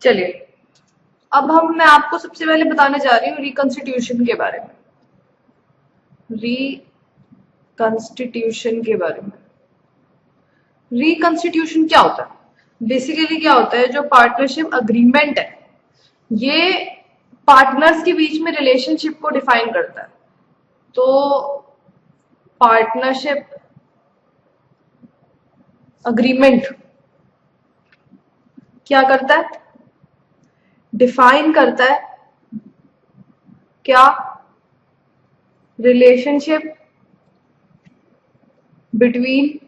चलिए अब मैं आपको सबसे पहले बताने जा रही हूँ रिकंस्टिट्यूशन के बारे में। रिकंस्टिट्यूशन के बारे में रिकंस्टिट्यूशन क्या होता है? बेसिकली क्या होता है, जो पार्टनरशिप अग्रीमेंट है ये पार्टनर्स के बीच में रिलेशनशिप को डिफाइन करता है। तो पार्टनरशिप अग्रीमेंट क्या करता है? डिफाइन करता है क्या? Relationship between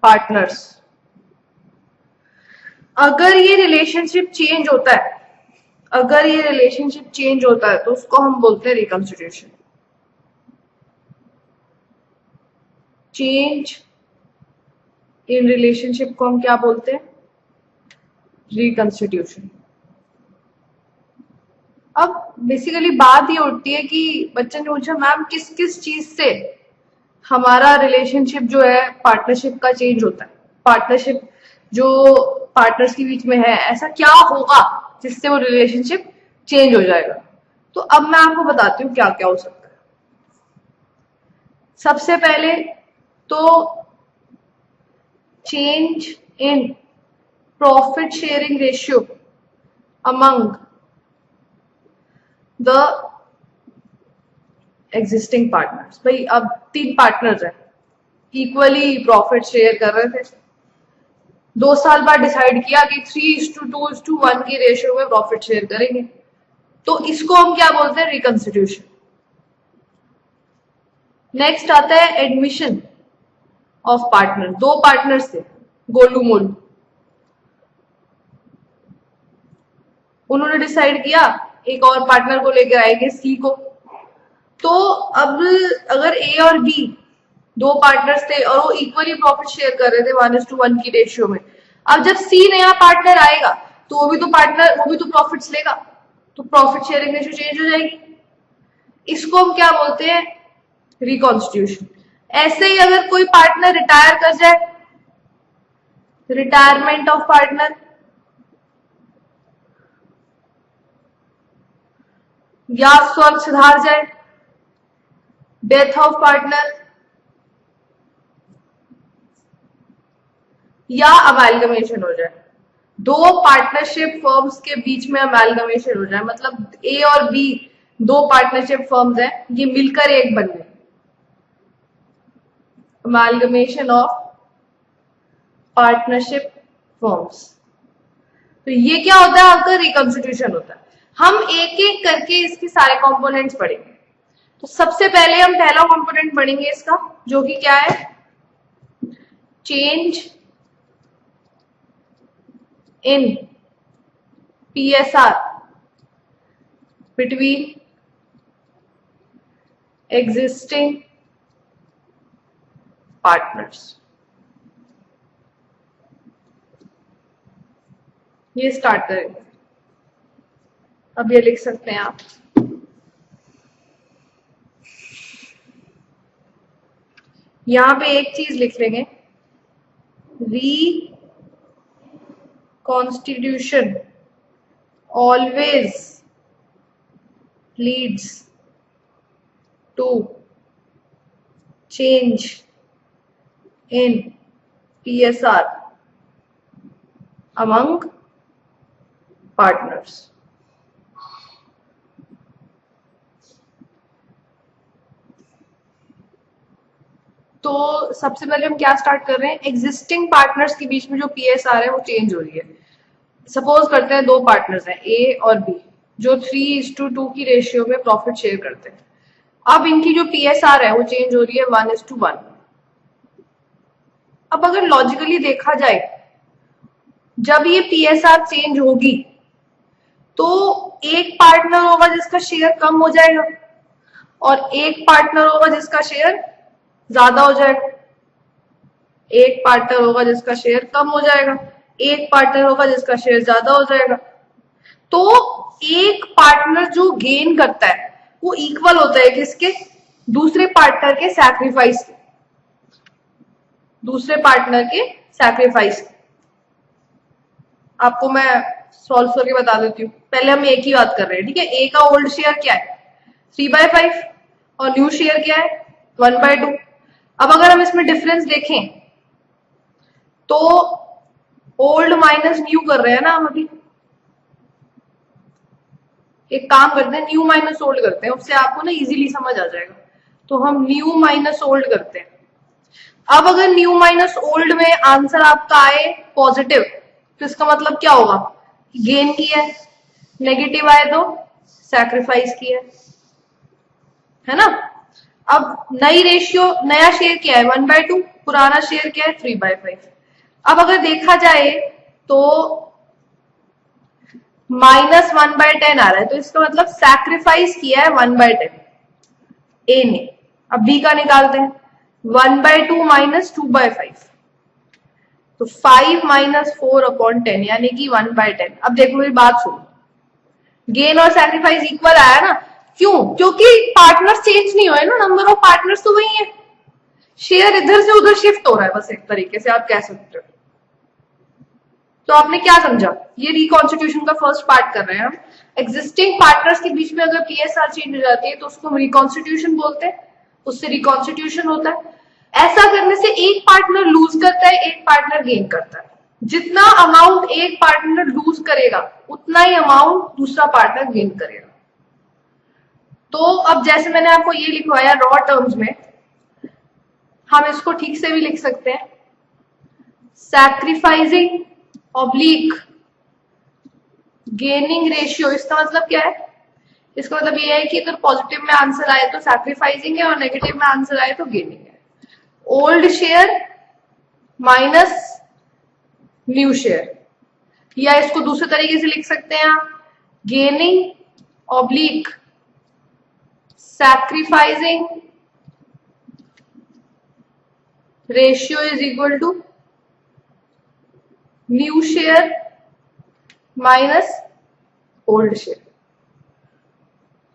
partners. अगर ये रिलेशनशिप चेंज होता है, अगर ये रिलेशनशिप चेंज होता है तो उसको हम बोलते हैं रिकंस्टिट्यूशन। चेंज इन रिलेशनशिप को हम क्या बोलते हैं? रिकंस्टिट्यूशन। अब बेसिकली बात ये उठती है कि बच्चे ने पूछा मैम किस किस चीज से हमारा रिलेशनशिप जो है पार्टनरशिप का चेंज होता है, पार्टनरशिप जो पार्टनर्स के बीच में है ऐसा क्या होगा जिससे वो रिलेशनशिप चेंज हो जाएगा। तो अब मैं आपको बताती हूँ क्या क्या हो सकता है। सबसे पहले तो change in profit sharing ratio among the existing partners. भाई अब 3 पार्टनर्स हैं, इक्वली प्रॉफिट शेयर कर रहे थे, 2 साल बाद डिसाइड किया कि 3:2:1 की रेशियो में प्रॉफिट शेयर करेंगे, तो इसको हम क्या बोलते हैं? रिकंस्टिट्यूशन। नेक्स्ट आता है एडमिशन ऑफ पार्टनर। 2 पार्टनर्स थे, गोलू मोलू, उन्होंने डिसाइड किया एक और पार्टनर को लेकर आएंगे सी को। तो अब अगर ए और बी 2 पार्टनर्स थे और वो इक्वली प्रॉफिट शेयर कर रहे थे 1:1 की रेशियो में, अब जब सी नया पार्टनर आएगा तो वो भी तो प्रॉफिट्स लेगा, तो प्रॉफिट शेयरिंग रेशियो चेंज हो जाएगी। इसको हम क्या बोलते हैं? रिकॉन्स्टिट्यूशन। ऐसे ही अगर कोई पार्टनर रिटायर कर जाए, रिटायरमेंट ऑफ पार्टनर, या स्वर्ग सिधार जाए, डेथ ऑफ पार्टनर, या अमेलगमेशन हो जाए, 2 पार्टनरशिप फर्म्स के बीच में अमेलगमेशन हो जाए, मतलब ए और बी 2 पार्टनरशिप फर्म्स हैं, ये मिलकर एक बन गए, अमेलगमेशन ऑफ पार्टनरशिप फर्म्स। तो ये क्या होता है? आपका रिकंस्टिट्यूशन होता है। हम एक एक करके इसके सारे कंपोनेंट्स पढ़ेंगे। तो सबसे पहले हम पहला कंपोनेंट पढ़ेंगे इसका, जो कि क्या है? Change in PSR between existing partners. ये स्टार्ट करेंगे। अब ये लिख सकते हैं आप, यहां पे एक चीज लिख लेंगे, reconstitution always leads to change in PSR among partners। तो सबसे पहले हम क्या स्टार्ट कर रहे हैं? एग्जिस्टिंग पार्टनर्स के बीच में जो PSR है वो चेंज हो रही है। सपोज करते हैं 2 पार्टनर्स हैं ए और बी, जो 3:2 की रेशियो में प्रॉफिट शेयर करते हैं। अब इनकी जो PSR है वो चेंज हो रही है 1:1। अब अगर लॉजिकली देखा जाए, जब ये PSR चेंज होगी तो एक पार्टनर होगा जिसका शेयर कम हो जाएगा और एक पार्टनर होगा जिसका शेयर ज्यादा हो जाएगा। एक पार्टनर होगा जिसका शेयर कम हो जाएगा, एक पार्टनर होगा जिसका शेयर ज्यादा हो जाएगा। तो एक पार्टनर जो गेन करता है वो इक्वल होता है किसके? दूसरे पार्टनर के सैक्रिफाइस, दूसरे पार्टनर के सैक्रिफाइस। आपको मैं सॉल्व करके बता देती हूँ, पहले हम एक ही बात कर रहे हैं, ठीक है। ए का ओल्ड शेयर क्या है 3/5 और न्यू शेयर क्या है 1/2। अब अगर हम इसमें डिफरेंस देखें तो ओल्ड माइनस न्यू कर रहे हैं ना हम अभी। एक काम करते हैं, न्यू माइनस ओल्ड करते हैं, उससे आपको ना इजीली समझ आ जाएगा। तो हम न्यू माइनस ओल्ड करते हैं। अब अगर न्यू माइनस ओल्ड में आंसर आपका आए पॉजिटिव तो इसका मतलब क्या होगा, गेन किया है। नेगेटिव आए तो सैक्रिफाइस किया है ना। अब नई रेशियो, नया शेयर क्या है 1/2, पुराना शेयर क्या है 3/5। अब अगर देखा जाए तो -1/10 आ रहा है, तो इसका मतलब सैक्रिफाइस किया है 1/10 ए ने। अब बी का निकालते हैं, 1/2 - 2/5, तो 5 - 4/10 यानी कि 1/10। अब देखो मेरी बात सुनो, गेन और सैक्रिफाइस इक्वल आया ना, क्यों? क्योंकि पार्टनर्स चेंज नहीं हुए ना, नंबर ऑफ पार्टनर्स तो वही है, शेयर इधर से उधर शिफ्ट हो रहा है, बस एक तरीके से आप कह सकते हो। तो आपने क्या समझा, ये रिकॉन्स्टिट्यूशन का फर्स्ट पार्ट कर रहे हैं हम। एग्जिस्टिंग पार्टनर्स के बीच में अगर पीएसआर चेंज हो जाती है तो उसको हम रिकॉन्स्टिट्यूशन बोलते हैं, उससे रिकॉन्स्टिट्यूशन होता है। ऐसा करने से एक पार्टनर लूज करता है, एक पार्टनर गेन करता है। जितना अमाउंट एक पार्टनर लूज करेगा उतना ही अमाउंट दूसरा पार्टनर गेन करेगा। तो अब जैसे मैंने आपको ये लिखवाया रॉ टर्म्स में, हम इसको ठीक से भी लिख सकते हैं, सैक्रिफाइसिंग ऑब्लिक गेनिंग रेशियो। इसका मतलब क्या है, इसका मतलब ये है कि अगर पॉजिटिव में आंसर आए तो सैक्रिफाइसिंग है और नेगेटिव में आंसर आए तो गेनिंग है। Old share minus new share, या इसको दूसरे तरीके से लिख सकते हैं आप, gaining oblique sacrificing ratio is equal to new share minus old share.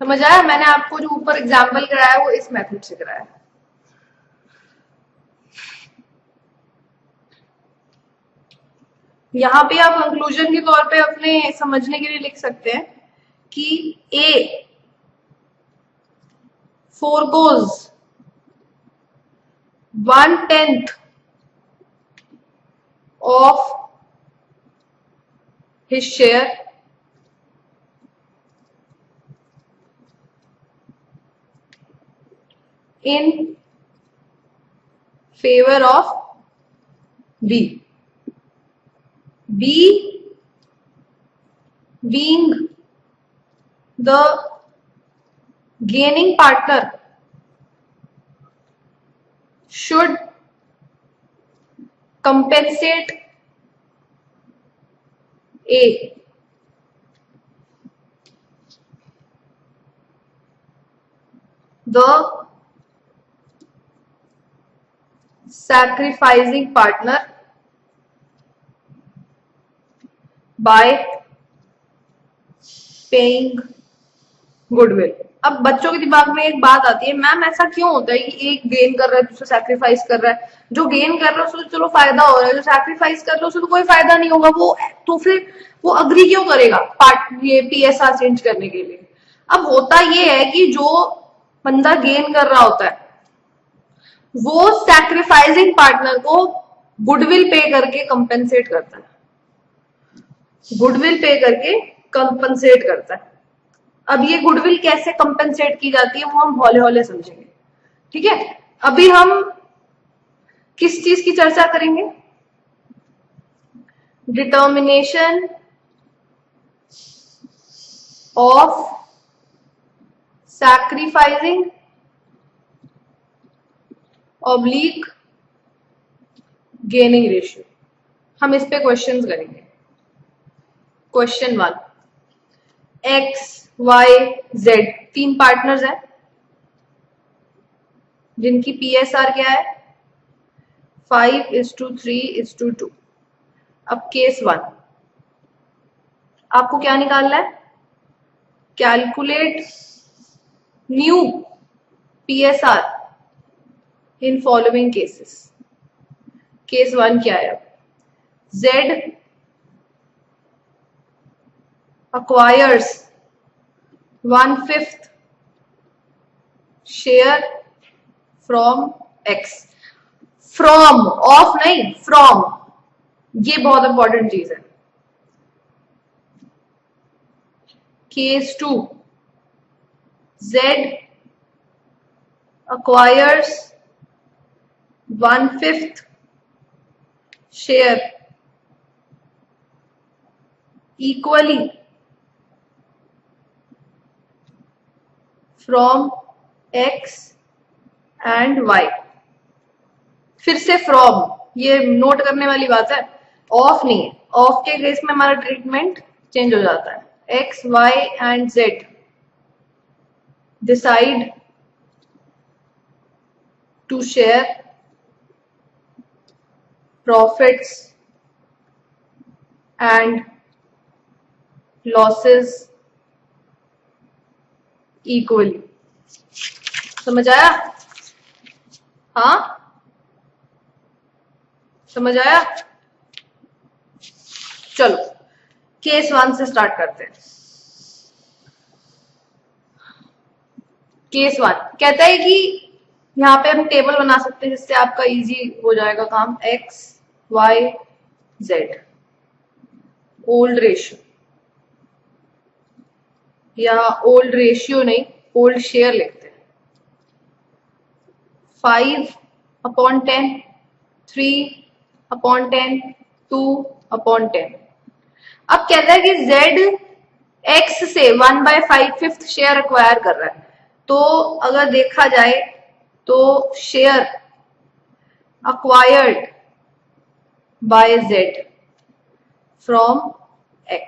समझ आया? मैंने आपको जो ऊपर एग्जाम्पल कराया वो इस मेथड से कराया। यहां पे आप कंक्लूजन के तौर पे अपने समझने के लिए लिख सकते हैं कि ए foregoes 1/10 of his share in favor of B. B being the gaining partner should compensate A the sacrificing partner by paying goodwill. अब बच्चों के दिमाग में एक बात आती है, मैम ऐसा क्यों होता है कि एक गेन कर रहा है दूसरा सैक्रिफाइस कर रहा है? जो गेन कर रहा है उसको चलो फायदा हो रहा है, जो सैक्रिफाइस कर रहा है उसको तो कोई फायदा नहीं होगा, वो तो फिर वो अग्री क्यों करेगा पार्ट ये पीएसआर चेंज करने के लिए? अब होता ये है कि जो बंदा गेन कर रहा होता है वो सैक्रिफाइसिंग पार्टनर को गुडविल पे करके कंपेंसेट करता है, गुडविल पे करके कंपेंसेट करता है। अब ये गुडविल कैसे कंपेंसेट की जाती है वो हम हौले हौले समझेंगे, ठीक है। अभी हम किस चीज की चर्चा करेंगे, determination of sacrificing oblique gaining ratio. हम इस पे क्वेश्चंस करेंगे। क्वेश्चन 1, एक्स वाई जेड तीन पार्टनर्स हैं जिनकी पीएसआर क्या है 5:3:2। अब केस 1 आपको क्या निकालना है, calculate new PSR in following cases. Case 1 क्या है? Z acquires 1/5 share from X. From, of नहीं, from, ये बहुत इंपॉर्टेंट चीज है. Case 2, Z acquires 1/5 share equally from X and Y. फिर से फ्रॉम, ये नोट करने वाली बात है, ऑफ नहीं है. ऑफ के केस में हमारा ट्रीटमेंट चेंज हो जाता है. X, Y and Z decide to share profits and losses equally. समझ आया? हाँ, समझ आया? चलो केस 1 से स्टार्ट करते हैं. केस 1 कहता है कि यहाँ पे हम टेबल बना सकते हैं जिससे आपका इजी हो जाएगा काम. X, Y, Z old ratio, या ओल्ड रेशियो नहीं, ओल्ड शेयर लिखते हैं. 5/10, 3/10, 2/10. अब कहता है कि Z X से 1/5 शेयर एक्वायर कर रहा है. तो अगर देखा जाए तो share acquired by Z from X.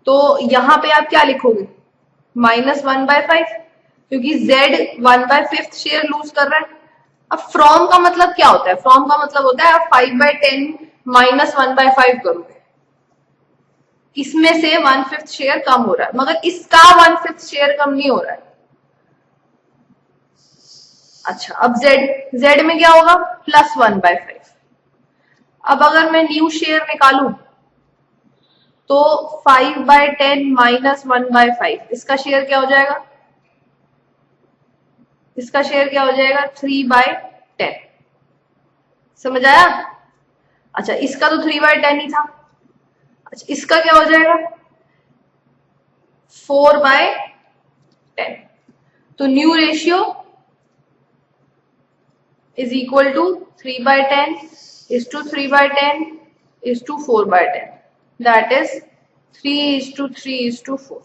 तो यहां पे आप क्या लिखोगे? -1/5, क्योंकि Z 1/5 शेयर लूज कर रहा है. अब फ्रॉम का मतलब क्या होता है? फ्रॉम का मतलब होता है आप 5/10 -1/5 करोगे, इसमें से 1/5 शेयर कम हो रहा है, मगर इसका 1/5 शेयर कम नहीं हो रहा है. अच्छा, अब Z में क्या होगा? +1/5. अब अगर मैं न्यू शेयर निकालू तो 5/10 -1/5, इसका शेयर क्या हो जाएगा? इसका शेयर क्या हो जाएगा? 3/10. समझ आया? अच्छा, इसका तो 3/10 ही था. अच्छा, इसका क्या हो जाएगा? 4/10. तो new ratio is equal to 3/10 is to 3/10 is to 4/10. That is 3:3:4.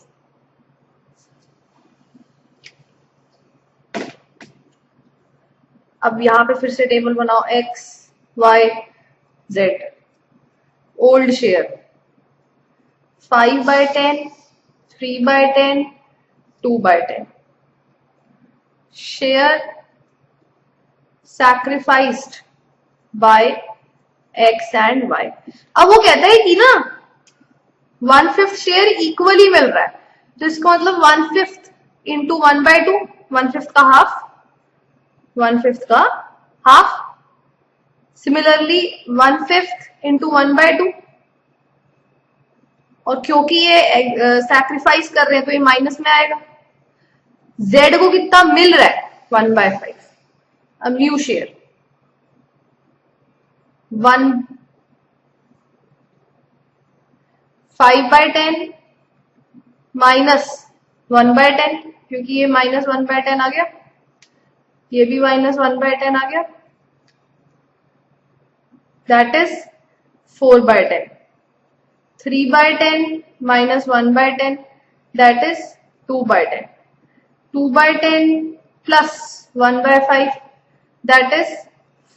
अब यहां पे फिर से टेबल बनाओ. X, Y, Z old share 5/10, 3/10, 2/10. Share sacrificed by X and Y. अब वो कहता है कि ना 1/5 शेयर इक्वली मिल रहा है, तो इसका मतलब 1/5 इंटू 1/2, 1/5 का हाफ, 1/5 का हाफ. सिमिलरली 1/5 इंटू 1/2, और क्योंकि ये सैक्रिफाइस कर रहे हैं तो ये माइनस में आएगा. Z को कितना मिल रहा है? 1/5. अब न्यू शेयर 5/10 -1/10, क्योंकि ये -1/10 आ गया, ये भी -1/10 आ गया. That is 4/10. 3/10 -1/10, that is 2/10. 2/10 plus 1/5, that is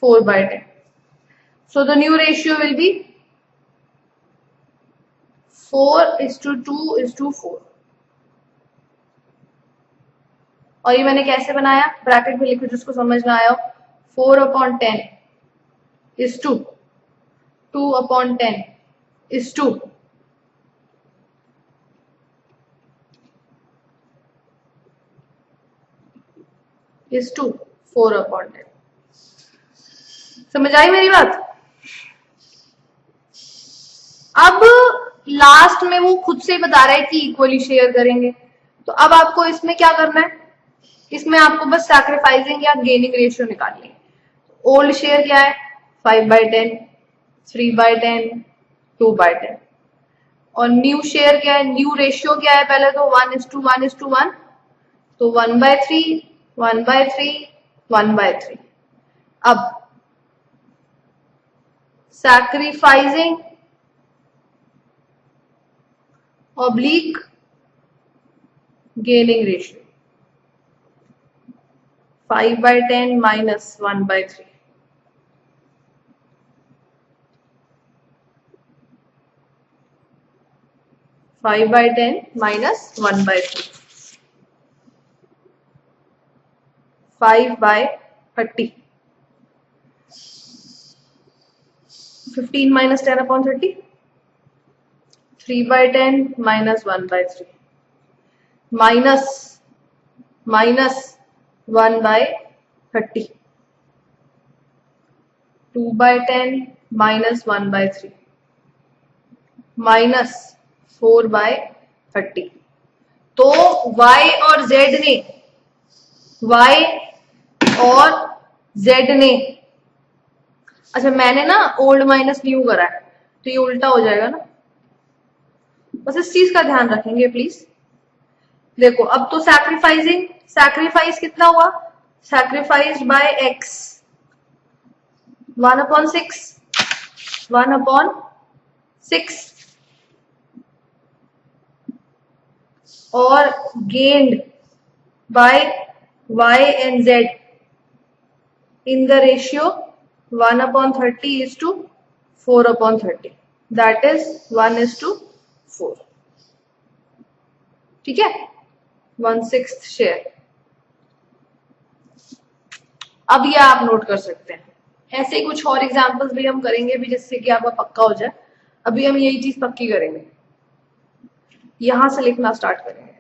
4/10. So the new ratio will be 4:2:4. और ये मैंने कैसे बनाया? ब्रैकेट में लिखो जिसको समझ ना आया हो. 4/10 is to 2/10 is to is to 4/10। समझ आई मेरी बात? अब लास्ट में वो खुद से बता रहा है कि इक्वली शेयर करेंगे, तो अब आपको इसमें क्या करना है, इसमें आपको बस सैक्रिफाइसिंग या गेनिंग रेशियो निकालनी है। ओल्ड शेयर क्या है, 5/10, 3/10, 2/10। और न्यू शेयर क्या है, न्यू रेशियो क्या है, पहले तो 1:1:1, तो 1/3, 1/3, 1/3। अब sacrificing oblique gaining ratio, 5/10 minus 1/3। 5/10 minus 1/3, 5/30। 15 minus 10/30, 3/10 minus 1/3, minus 1/30, 2/10 minus 1/3, minus 4/30। तो y और z ने, अच्छा मैंने ना ओल्ड माइनस न्यू करा है तो ये उल्टा हो जाएगा ना, बस इस चीज का ध्यान रखेंगे प्लीज। देखो अब तो सैक्रिफाइस कितना हुआ, सैक्रिफाइस बाय x 1/6, 1/6, और gained by y and z in the ratio 1/30 is to 4/30, that is 1:4। ठीक है, 1/6 शेयर। अब ये आप नोट कर सकते हैं। ऐसे ही कुछ और एग्जांपल्स भी हम करेंगे भी जिससे कि आपका पक्का हो जाए। अभी हम यही चीज पक्की करेंगे, यहां से लिखना स्टार्ट करेंगे।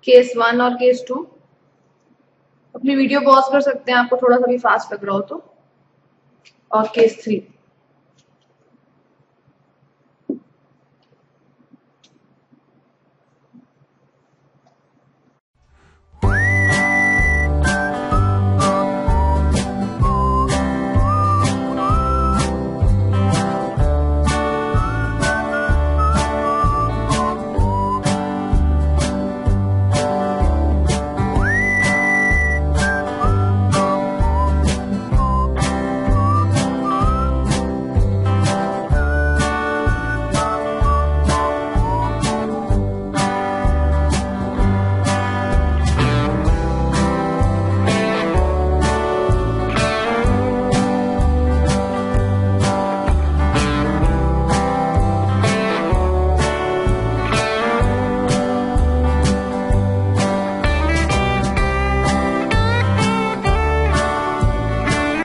केस 1 और केस 2, अपनी वीडियो पॉज कर सकते हैं आपको थोड़ा सा भी फास्ट लग रहा हो तो, और केस 3।